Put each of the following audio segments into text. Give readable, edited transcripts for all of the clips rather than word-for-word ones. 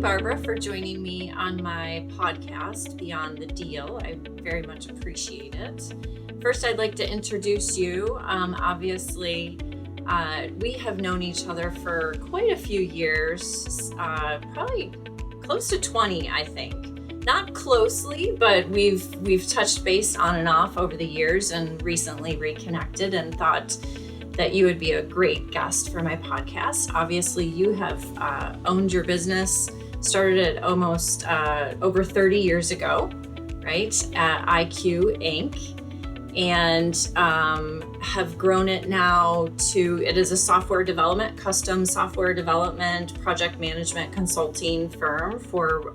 Barbara, for joining me on my podcast, Beyond the Deal. I very much appreciate it. First, I'd like to introduce you. Obviously, we have known each other for quite a few years, probably close to 20, I think. Not closely, but we've touched base on and off over the years and recently reconnected and thought that you would be a great guest for my podcast. Obviously, you have owned your business, started it almost over 30 years ago, right, at IQ Inc., and have grown it now to, it is a software development, custom software development, project management consulting firm for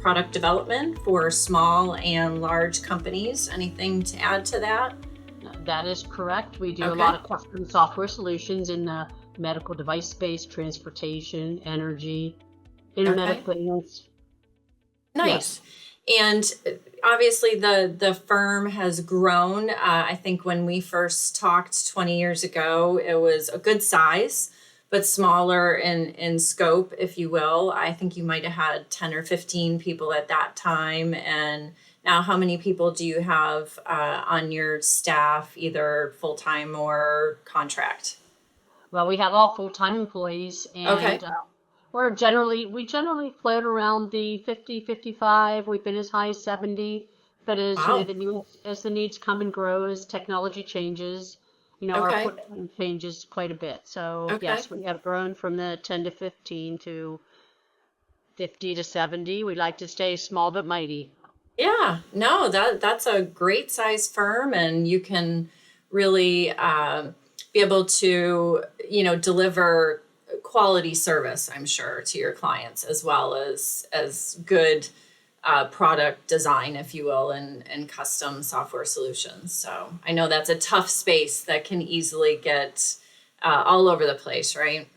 product development for small and large companies. Anything to add to that? That is correct. We do a lot of custom software solutions in the medical device space, transportation, energy, Internet of Things. Nice. Yes. And obviously the firm has grown. I think when we first talked 20 years ago, it was a good size, but smaller in scope, if you will. I think you might have had 10 or 15 people at that time. And now, how many people do you have on your staff, either full-time or contract? Well, we have all full-time employees, and we generally float around the 50, 55. We've been as high as 70, but as the needs come and grow, as technology changes, our footprint changes quite a bit. So yes, we have grown from the 10 to 15 to 50 to 70. We like to stay small but mighty. Yeah, no, that's a great size firm, and you can really be able to, deliver quality service, I'm sure, to your clients, as well as good product design, if you will, and custom software solutions. So I know that's a tough space that can easily get all over the place, right?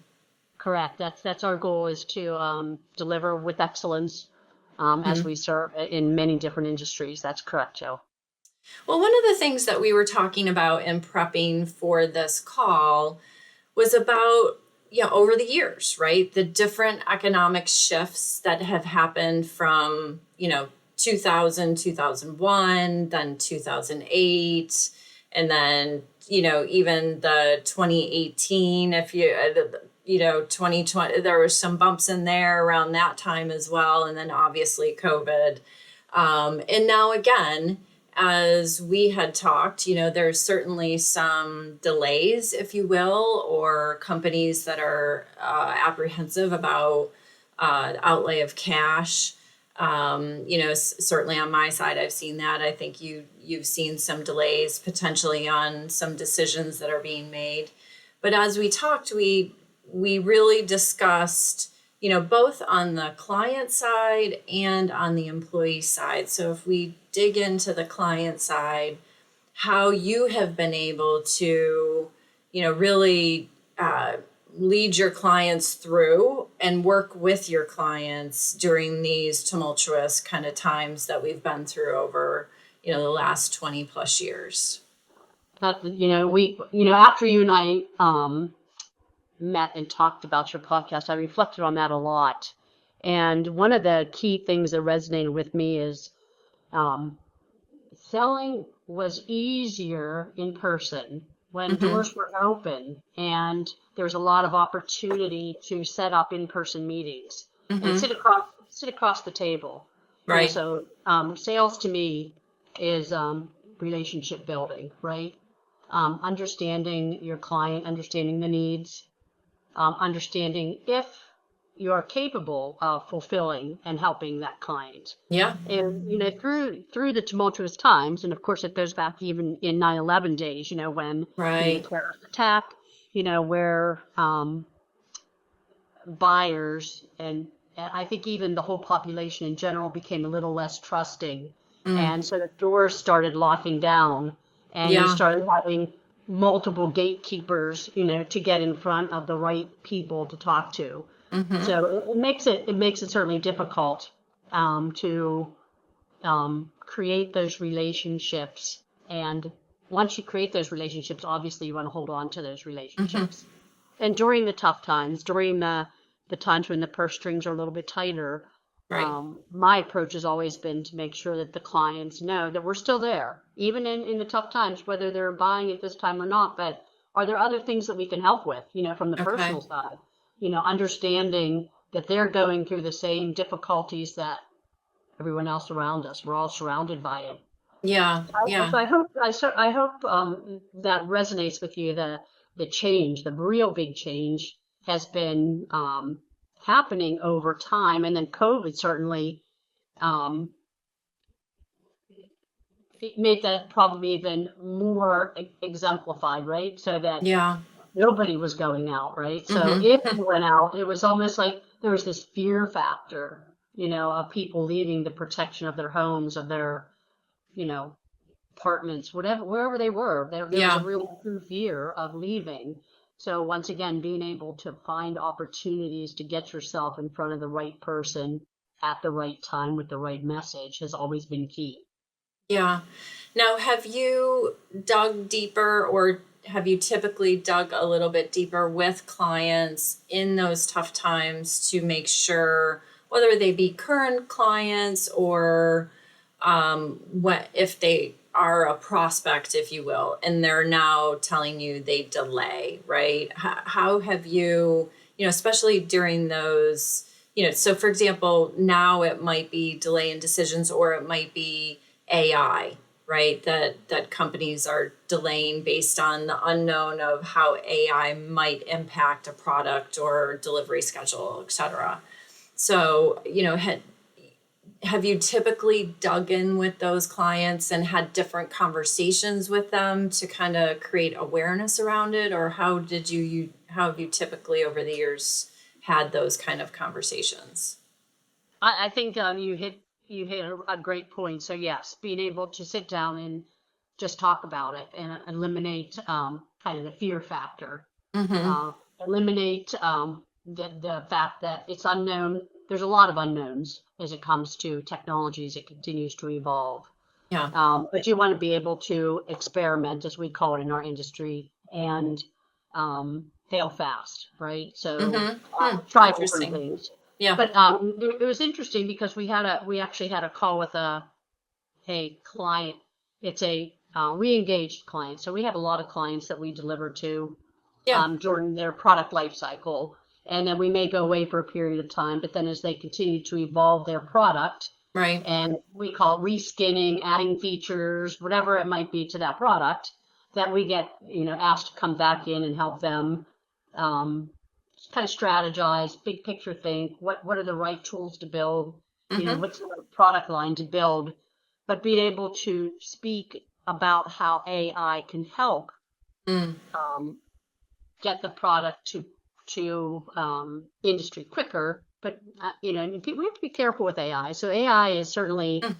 Correct. That's our goal, is to deliver with excellence. As we serve in many different industries. That's correct, Joe. Well, one of the things that we were talking about in prepping for this call was about, over the years, right? The different economic shifts that have happened from, 2000, 2001, then 2008, and then, even the 2018, if you... 2020, there were some bumps in there around that time as well. And then obviously COVID. And now again, as we had talked, there's certainly some delays, if you will, or companies that are apprehensive about outlay of cash. Certainly on my side, I've seen that. I think you've seen some delays potentially on some decisions that are being made. But as we talked, we really discussed, both on the client side and on the employee side. So if we dig into the client side, how you have been able to, really lead your clients through and work with your clients during these tumultuous kind of times that we've been through over, the last 20 plus years. After you and I, met and talked about your podcast, I reflected on that a lot. And one of the key things that resonated with me is selling was easier in person when doors were open and there was a lot of opportunity to set up in-person meetings and sit across the table. Right. And so sales to me is relationship building, right? Understanding your client, understanding the needs, understanding if you are capable of fulfilling and helping that client. Yeah. And, through the tumultuous times, and of course it goes back even in 9/11 days, when the terrorist attack, where buyers and I think even the whole population in general became a little less trusting. And so the doors started locking down and you started having multiple gatekeepers, to get in front of the right people to talk to. So it makes it certainly difficult to create those relationships. And once you create those relationships, obviously you want to hold on to those relationships. And during the tough times, during the the times when the purse strings are a little bit tighter, Right. my approach has always been to make sure that the clients know that we're still there, even in the tough times, whether they're buying at this time or not. But are there other things that we can help with, from the Okay. personal side? Understanding that they're going through the same difficulties that everyone else around us. We're all surrounded by it. Yeah. So Yeah. I hope that resonates with you. The change, the real big change, has been happening over time, and then COVID certainly um, it made that probably even more exemplified, right? So that Yeah. nobody was going out, right? So Mm-hmm. if you went out, it was almost like there was this fear factor, of people leaving the protection of their homes, of their, you know, apartments, whatever, wherever they were. There was a Yeah. real true fear of leaving. So once again, being able to find opportunities to get yourself in front of the right person at the right time with the right message has always been key. Yeah. Now, have you dug deeper, or have you typically dug a little bit deeper with clients in those tough times to make sure, whether they be current clients or what if they are a prospect, if you will, and they're now telling you they delay, right? How have you, especially during those, so for example, now it might be delay in decisions, or it might be AI, right? That companies are delaying based on the unknown of how AI might impact a product or delivery schedule, et cetera. So, have you typically dug in with those clients and had different conversations with them to kind of create awareness around it? Or how have you typically over the years had those kind of conversations? I think you hit a great point. So yes, being able to sit down and just talk about it and eliminate kind of the fear factor, Mm-hmm. uh, eliminate the fact that it's unknown. There's a lot of unknowns as it comes to technologies. It continues to evolve. Yeah. But you want to be able to experiment, as we call it in our industry, and fail fast, right? So Mm-hmm. Hmm. try different Interesting. things. Yeah. But it was interesting because we actually had a call with a client. It's a re-engaged client. So we have a lot of clients that we deliver to Yeah. during their product life cycle. And then we may go away for a period of time, but then as they continue to evolve their product, Right. and we call it reskinning, adding features, whatever it might be to that product, that we get, asked to come back in and help them um, kind of strategize, big picture think, what are the right tools to build, Mm-hmm. what's the right product line to build, but being able to speak about how AI can help Mm. um, get the product to industry quicker. But we have to be careful with AI. So AI is certainly Mm.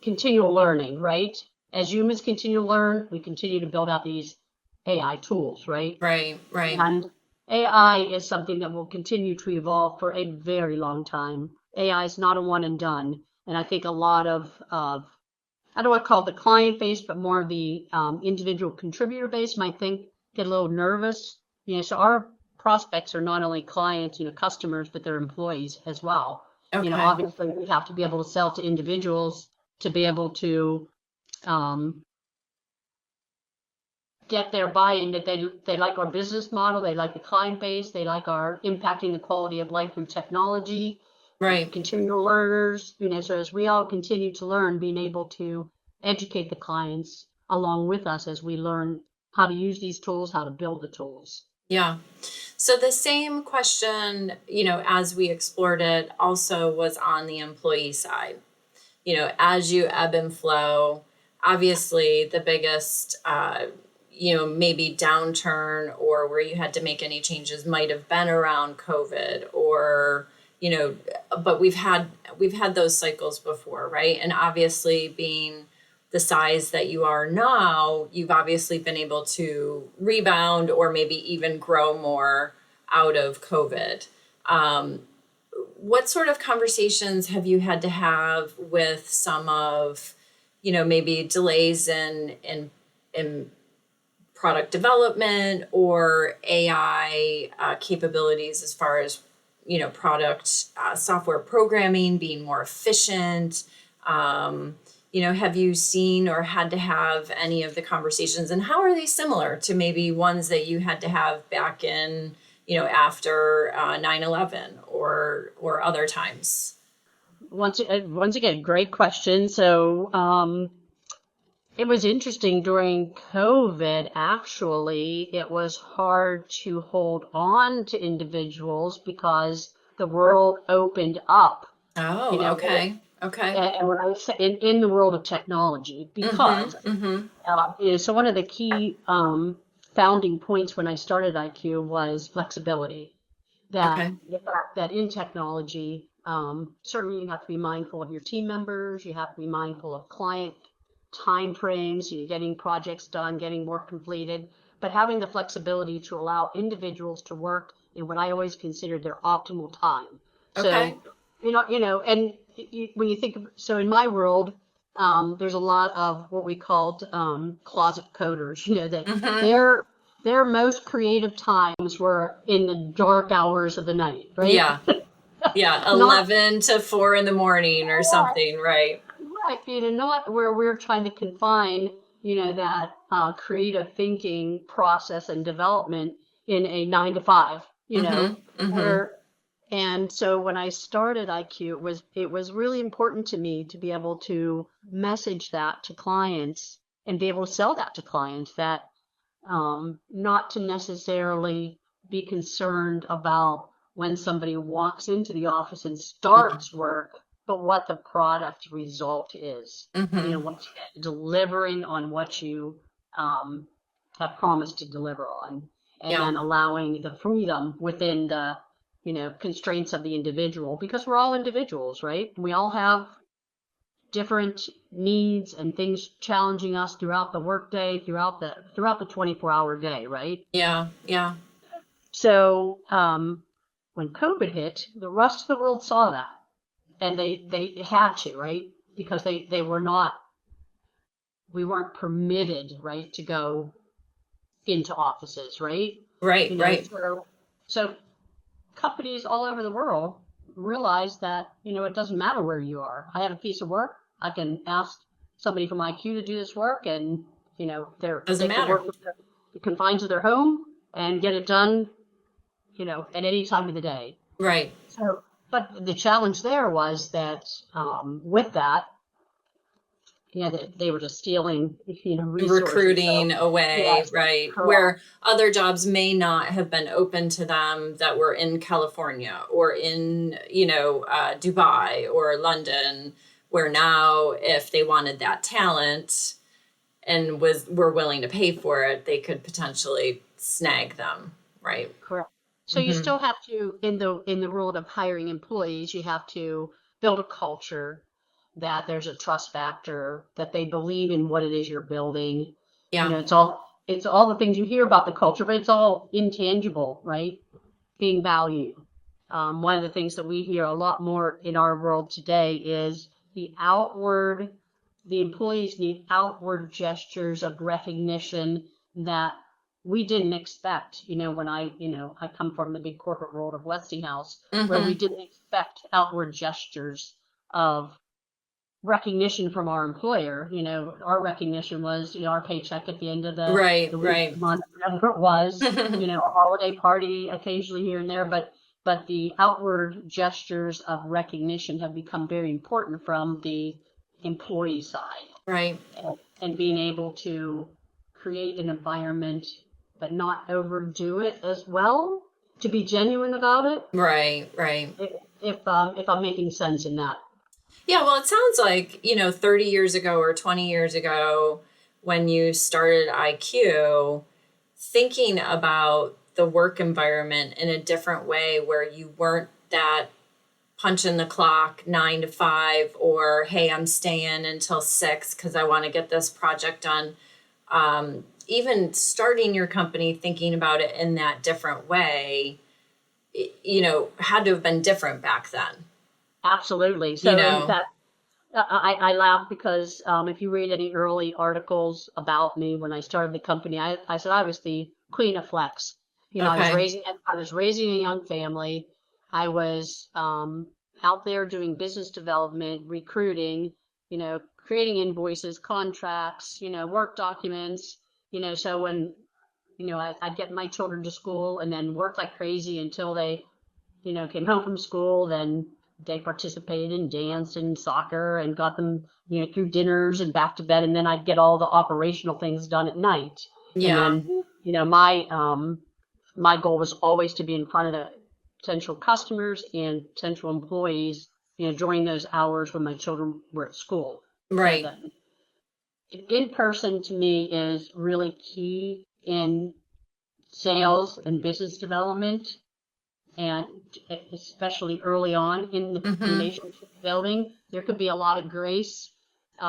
continual learning, right? As humans continue to learn, we continue to build out these AI tools, right? Right. Right. And AI is something that will continue to evolve for a very long time. AI is not a one and done. And I think a lot of I don't want to call it the client base, but more of the individual contributor base might get a little nervous. So our prospects are not only clients, customers, but they're employees as well. Okay. Obviously we have to be able to sell to individuals to be able to um, get their buy-in that they like our business model, they like the client base, they like our impacting the quality of life through technology, Right. continual learners, so as we all continue to learn, being able to educate the clients along with us as we learn how to use these tools, how to build the tools. Yeah. So the same question, as we explored it, also was on the employee side. As you ebb and flow, obviously the biggest, maybe downturn or where you had to make any changes might have been around COVID, or, but we've had those cycles before, right? And obviously being the size that you are now, you've obviously been able to rebound or maybe even grow more out of COVID. Um, what sort of conversations have you had to have with some of, maybe delays in product development or AI capabilities as far as product software programming, being more efficient. Have you seen or had to have any of the conversations, and how are they similar to maybe ones that you had to have back in, after 9/11 or other times? Once again, great question. So, it was interesting during COVID, actually. It was hard to hold on to individuals because the world opened up, you Oh, know, okay. Okay. and when I say in the world of technology, Mm-hmm. because, Mm-hmm. so one of the key founding points when I started IQ was flexibility. That Okay. the fact that in technology, certainly you have to be mindful of your team members, you have to be mindful of client time frames, you're getting projects done, getting work completed, but having the flexibility to allow individuals to work in what I always consider their optimal time. Okay. So, and when you think of, so in my world, there's a lot of what we called closet coders. That Mm-hmm. their their most creative times were in the dark hours of the night, right? Yeah. Yeah. Not 11 to 4 in the morning or right, something, right? right. Not where we're trying to confine, that creative thinking process and development in a 9 to 5, Mm-hmm. Mm-hmm. where. And so when I started IQ, it was really important to me to be able to message that to clients and be able to sell that to clients, that not to necessarily be concerned about when somebody walks into the office and starts work, but what the product result is. Mm-hmm. What delivering on what you um, have promised to deliver on, and Yeah. then allowing the freedom within the constraints of the individual, because we're all individuals, right? We all have different needs and things challenging us throughout the workday, throughout the 24-hour day, right? Yeah. Yeah. So when COVID hit, the rest of the world saw that, and they had to, right? Because they were not, we weren't permitted, right, to go into offices, right? Right. Right. So companies all over the world realize that, it doesn't matter where you are. I have a piece of work. I can ask somebody from IQ to do this work, and, Doesn't they can matter. work with the confines of their home and get it done, at any time of the day. Right. So, but the challenge there was that with that, that they were just stealing, resources. So, Recruiting away, yes, right? correct. Where other jobs may not have been open to them that were in California or in, Dubai or London, where now if they wanted that talent and were willing to pay for it, they could potentially snag them, right? Correct. So you Mm-hmm. still have to, in the world of hiring employees, you have to build a culture, that there's a trust factor, that they believe in what it is you're building. Yeah. It's all the things you hear about the culture, but it's all intangible, right? Being valued. One of the things that we hear a lot more in our world today is the employees need outward gestures of recognition that we didn't expect. When I come from the big corporate world of Westinghouse, where we Mm-hmm. didn't expect outward gestures of recognition from our employer. Our recognition was, our paycheck at the end of Right. the week, Right. month, whatever it was, a holiday party occasionally here and there, but the outward gestures of recognition have become very important from the employee side, Right. and being able to create an environment but not overdo it as well, to be genuine about it. Right. Right. If I'm making sense in that. Yeah, well, it sounds like, 30 years ago or 20 years ago, when you started IQ, thinking about the work environment in a different way where you weren't that punch in the clock 9 to 5, or hey, I'm staying until 6 because I want to get this project done. Even starting your company thinking about it in that different way, had to have been different back then, Absolutely. you So, in know? fact, I laugh because if you read any early articles about me when I started the company, I said I was the queen of flex. I was Okay. raising I was raising a young family. I was out there doing business development, recruiting, creating invoices, contracts, work documents, so when, I'd get my children to school and then work like crazy until they, came home from school, then they participated in dance and soccer and got them, through dinners and back to bed. And then I'd get all the operational things done at night. And Yeah. then, my goal was always to be in front of the potential customers and potential employees, during those hours when my children were at school. So Right. the in person to me is really key in sales and business development, and especially early on in the Mm-hmm. relationship building, there could be a lot of grace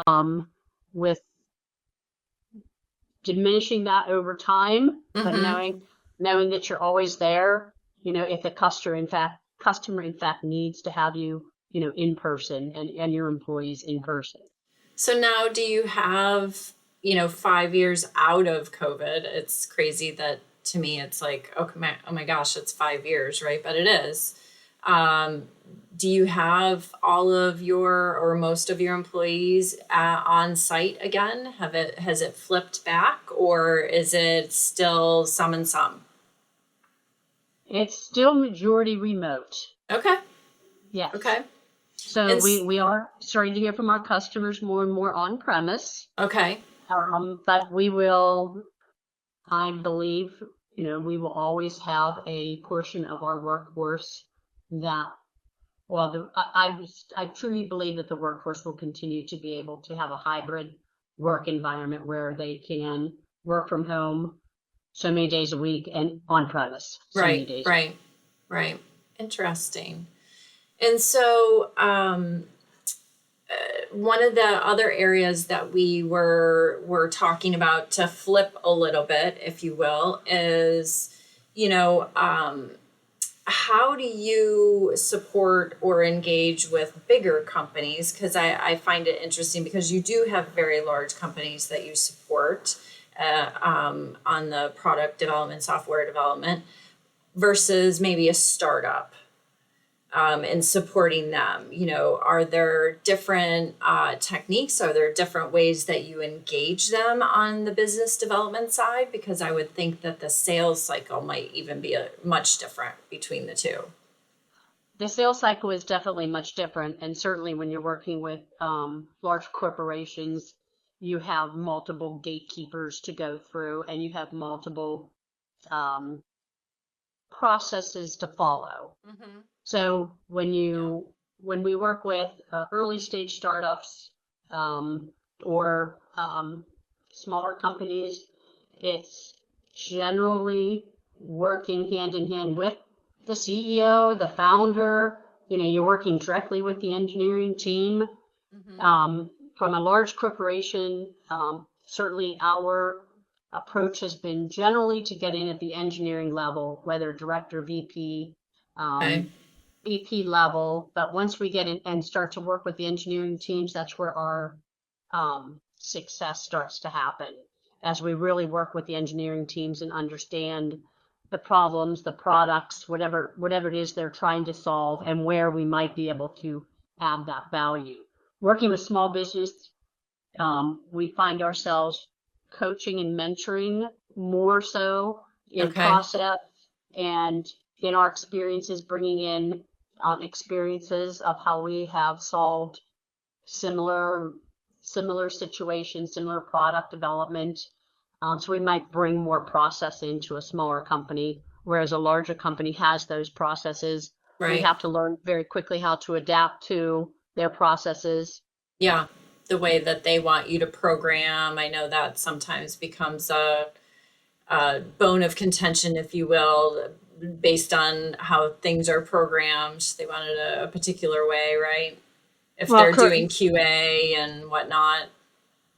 um, with diminishing that over time, but Mm-hmm. knowing that you're always there, if the customer in fact needs to have you, in person, and your employees in person. So now do you have, 5 years out of COVID? It's crazy that to me it's like, oh my gosh, it's 5 years, right? But it is. Um, do you have all of your or most of your employees on site again? Has it flipped back, or is it still some and some? It's still majority remote. Okay. Yes. Okay. So And we are starting to hear from our customers more and more on premise. okay. But we will, I believe, we will always have a portion of our workforce that, well, I truly believe that the workforce will continue to be able to have a hybrid work environment where they can work from home so many days a week and on premise so many Right. days. Right. Right. Interesting. And so, one of the other areas that we were talking about to flip a little bit, if you will, is, you know, um, how do you support or engage with bigger companies? Because I find it interesting because you do have very large companies that you support on the product development, software development, versus maybe a startup, and supporting them. Are there different techniques? Are there different ways that you engage them on the business development side? Because I would think that the sales cycle might even be much different between the two. The sales cycle is definitely much different, and certainly when you're working with large corporations, you have multiple gatekeepers to go through, and you have multiple um, processes to follow. Mm-hmm. So Yeah. when we work with early stage startups or smaller companies, it's generally working hand in hand with the CEO, the founder. You're working directly with the engineering team. Mm-hmm. From a large corporation, certainly our approach has been generally to get in at the engineering level, whether director, VP, Okay. VP level. But once we get in and start to work with the engineering teams, that's where our success starts to happen. As we really work with the engineering teams and understand the problems, the products, whatever it is they're trying to solve, and where we might be able to add that value. Working with small business, we find ourselves coaching and mentoring more so in Okay. process and in our experiences, bringing in experiences of how we have solved similar similar situations, similar product development. So we might bring more process into a smaller company, whereas a larger company has those processes. We Right. have to learn very quickly how to adapt to their processes. Yeah. The way that they want you to program. I know that sometimes becomes a bone of contention, if you will, based on how things are programmed. They want it a particular way, right? If Well, they're doing QA and whatnot.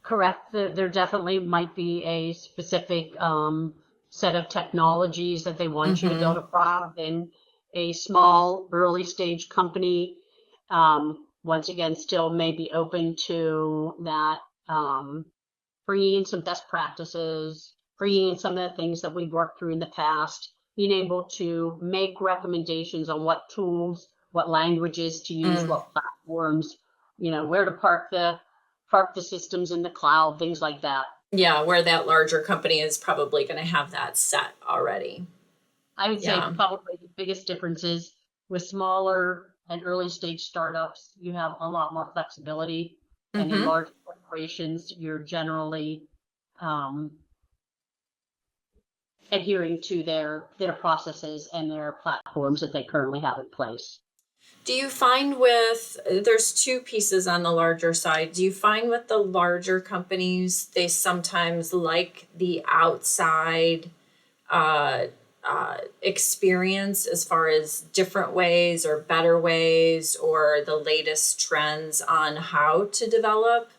correct. There definitely might be a specific set of technologies that they want you to build Mm-hmm. a product in. A small early stage company, once again, still may be open to that, bringing in some best practices, bringing in some of the things that we've worked through in the past. being able to make recommendations on what tools, what languages to use, what platforms, where to park the systems in the cloud, things like that. Yeah, where that larger company is probably going to have that set already. I would say probably the biggest difference is with smaller and early stage startups, you have a lot more flexibility. And in large corporations, you're generally adhering to their processes and their platforms that they currently have in place. Do you find there's two pieces on the larger side. Do you find with the larger companies, they sometimes like the outside experience as far as different ways or better ways or the latest trends on how to develop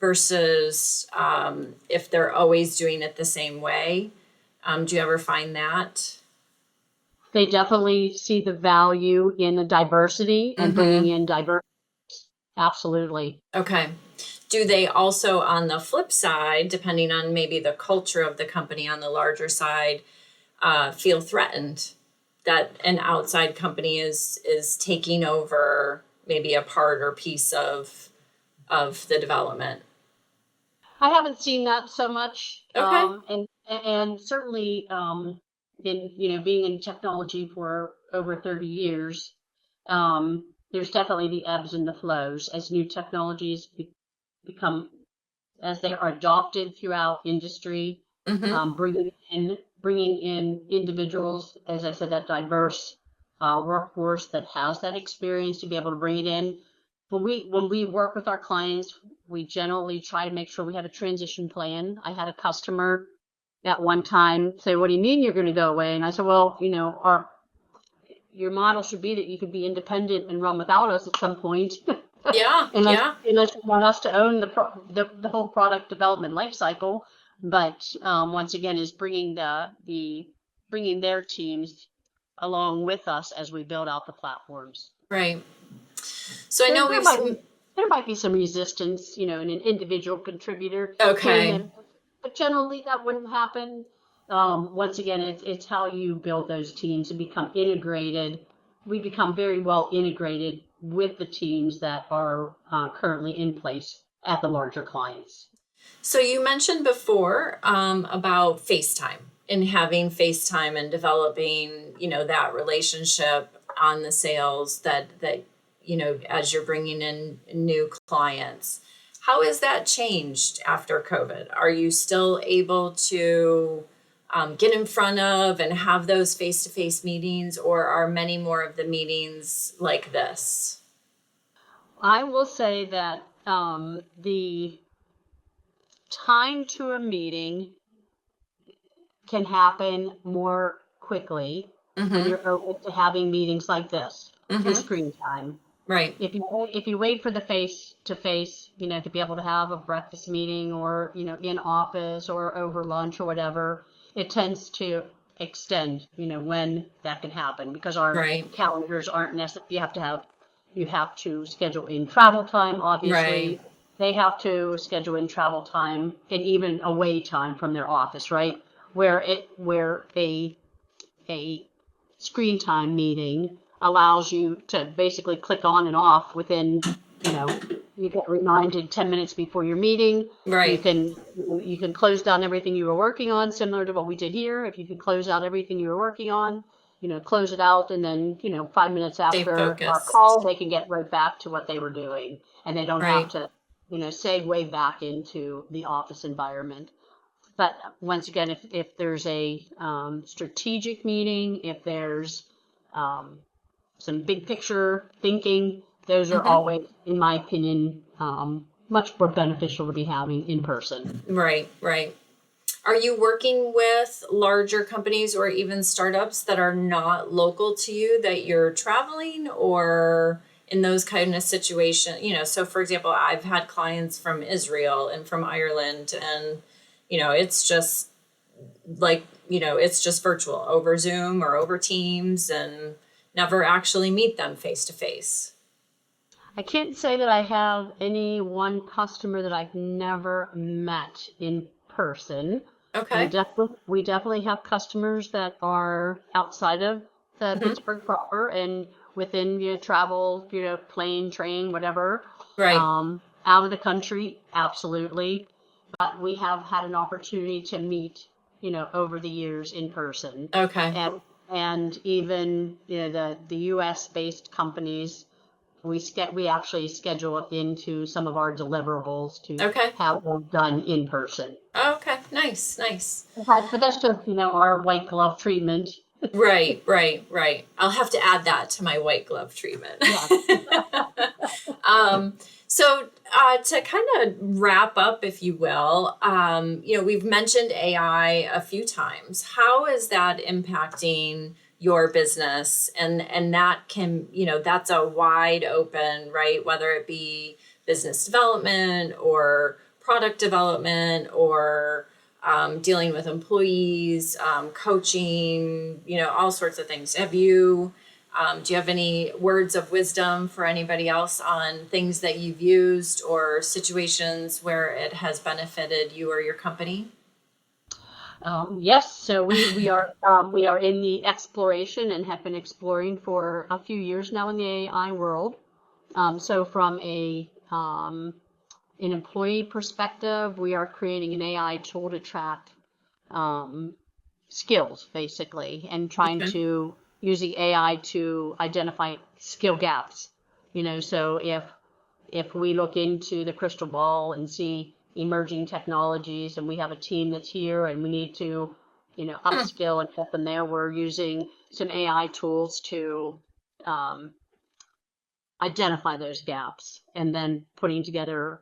versus if they're always doing it the same way? Do you ever find that? They definitely see the value in the diversity and bringing in diversity. Absolutely. Okay. Do they also, on the flip side, depending on maybe the culture of the company on the larger side, feel threatened that an outside company is taking over maybe a part or piece of the development? I haven't seen that so much. Okay. And certainly in being in technology for over 30 years, there's definitely the ebbs and the flows as new technologies become, as they are adopted throughout industry, bringing in individuals, as I said, that diverse workforce that has that experience to be able to bring it in. When we work with our clients, we generally try to make sure we have a transition plan. I had a customer at one time say, "What do you mean you're going to go away?" And I said, "Well, your model should be that you could be independent and run without us at some point." Yeah. unless, Yeah. unless you want us to own the whole product development life cycle. But once again, is bringing bringing their teams along with us as we build out the platforms. Right. So I There, know there might be there might be some resistance, in an individual contributor came okay. in, but generally that wouldn't happen. Once again, it's how you build those teams and become integrated. We become very well integrated with the teams that are currently in place at the larger clients. So you mentioned before about FaceTime and having FaceTime and developing, that relationship on the sales that as you're bringing in new clients. How has that changed after COVID? Are you still able to get in front of and have those face-to-face meetings, or are many more of the meetings like this? I will say that the time to a meeting can happen more quickly when Mm-hmm. you're open to having meetings like this through Mm-hmm. screen time. Right. If you wait for the face to face, to be able to have a breakfast meeting or in office or over lunch or whatever, it tends to extend, when that can happen because our Right. calendars aren't necessary. You have to schedule in travel time, Right. obviously. They have to schedule in travel time and even away time from their office, right? Where a screen time meeting allows you to basically click on and off within, you get reminded 10 minutes before your meeting. You Right. can you can close down everything you were working on, similar to what we did here. If you could close out everything you were working on, close it out, and then 5 minutes Stay after our focused. call, they can get right back to what they were doing, and they don't have Right. to, segue back into the office environment. But once again, if there's a strategic meeting, if there's some big picture thinking, those are Mm-hmm. always, in my opinion, much more beneficial to be having in person. Right. Right. Are you working with larger companies or even startups that are not local to you that you're traveling or in those kind of situations? So for example, I've had clients from Israel and from Ireland, and it's just it's just virtual over Zoom or over Teams and never actually meet them face to face. I can't say that I have any one customer that I've never met in person. Okay. We definitely have customers that are outside of the Hmm. Pittsburgh proper and within, travel, plane, train, whatever, Right. out of the country, absolutely. But we have had an opportunity to meet, over the years in person, Okay. and even, the U.S. based companies. We actually schedule it into some of our deliverables to Okay. have them done in person. Okay. Nice. Nice. But that's just, our white glove treatment. Right, right, right. I'll have to add that to my white glove treatment. Yeah. um, so to kind of wrap up, if you will, we've mentioned AI a few times. How is that impacting your business? And that can, that's a wide open, right? Whether it be business development or product development or dealing with employees, coaching, all sorts of things. Do you have any words of wisdom for anybody else on things that you've used or situations where it has benefited you or your company? Yes, so we are in the exploration and have been exploring for a few years now in the AI world. So from an employee perspective, we are creating an AI tool to track um, skills basically, and trying Okay. to use the AI to identify skill gaps. So if we look into the crystal ball and see emerging technologies and we have a team that's here and we need to, upskill and help them there, we're using some AI tools to um, identify those gaps and then putting together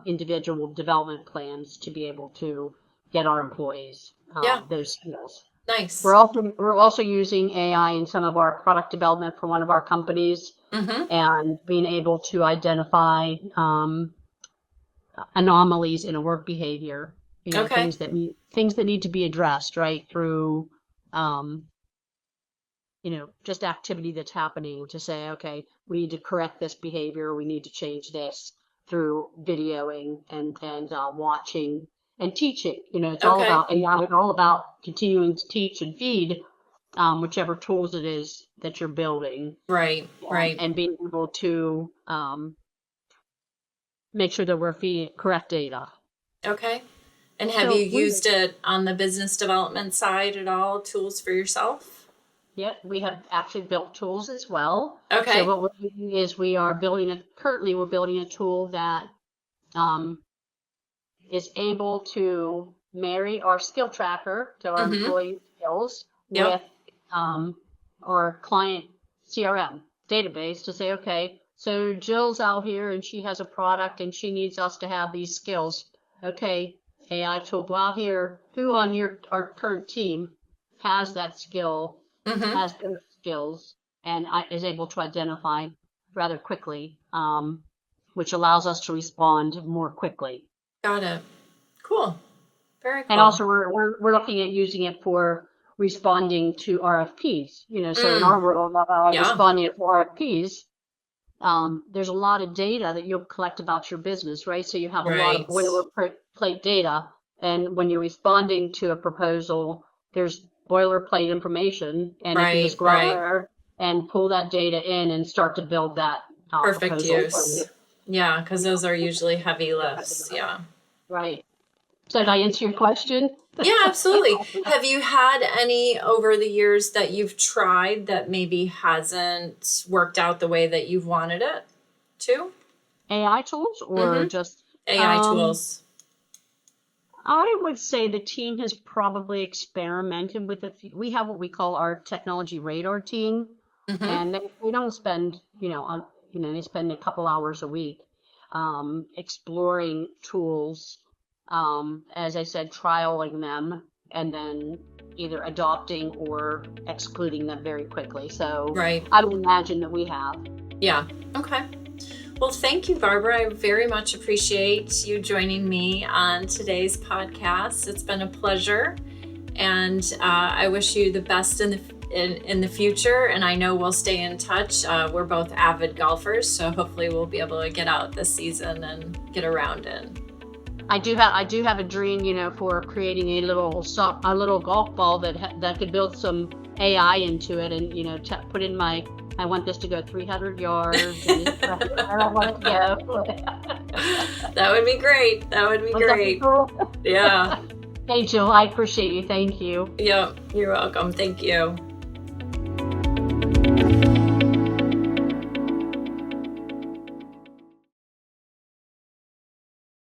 individual development plans to be able to get our employees Yeah. those skills. Nice. We're also using AI in some of our product development for one of our companies Mm-hmm. and being able to identify anomalies in a work behavior, Okay. things that need to be addressed, right, through um, just activity that's happening to say, okay, we need to correct this behavior, we need to change this through videoing and watching and teaching. It's all Okay. about AI. It's all about continuing to teach and feed whichever tools it is that you're building, Right. Right. and being able to make sure that we're feeding correct data. Okay. And have you So used it on the business development side at all, tools for yourself? we have actually built tools as well. So Okay. what we're doing is currently we're building a tool that um, is able to marry our skill tracker to our Mm-hmm. employee skills Yep. with um, our client CRM database to say, okay, so Jill's out here and she has a product and she needs us to have these skills. Okay, AI tool, go out here. Who on our current team has that skill, Mm-hmm. has those skills, and is able to identify rather quickly, which allows us to respond more quickly. Got it. Cool. Very And cool. also, we're looking at using it for responding to RFPs. So in Mm. our world, Yeah. responding to RFPs, there's a lot of data that you'll collect about your business, right? So you have a lot of Right. boilerplate data, and when you're responding to a proposal, there's boilerplate information, and you can Right. just go out Right. there and pull that data in and start to build that Perfect proposal. use. Yeah, because those are usually heavy lifts. Yeah. Right. So did I answer your question? Yeah, absolutely. Have you had any over the years that you've tried that maybe hasn't worked out the way that you've wanted it to? AI tools or Mm-hmm. just AI um tools. I would say the team has probably experimented with it. We have what we call our technology radar team, Mm-hmm. and they don't spend, they spend a couple hours a week exploring tools, as I said, trialing them, and then either adopting or excluding them very quickly. So Right. I would imagine that we have. Yeah. Okay. Well, thank you, Barbara. I very much appreciate you joining me on today's podcast. It's been a pleasure, and I wish you the best in the future. And I know we'll stay in touch. We're both avid golfers, so hopefully we'll be able to get out this season and get around in. I do have a dream, for creating a little golf ball that could build some AI into it, and put in I want this to go 300 yards, and I don't want it to go. That would be great. That would be great. Cool? Yeah. Hey, Jill, I appreciate you. Thank you. Yeah, you're welcome. Thank you.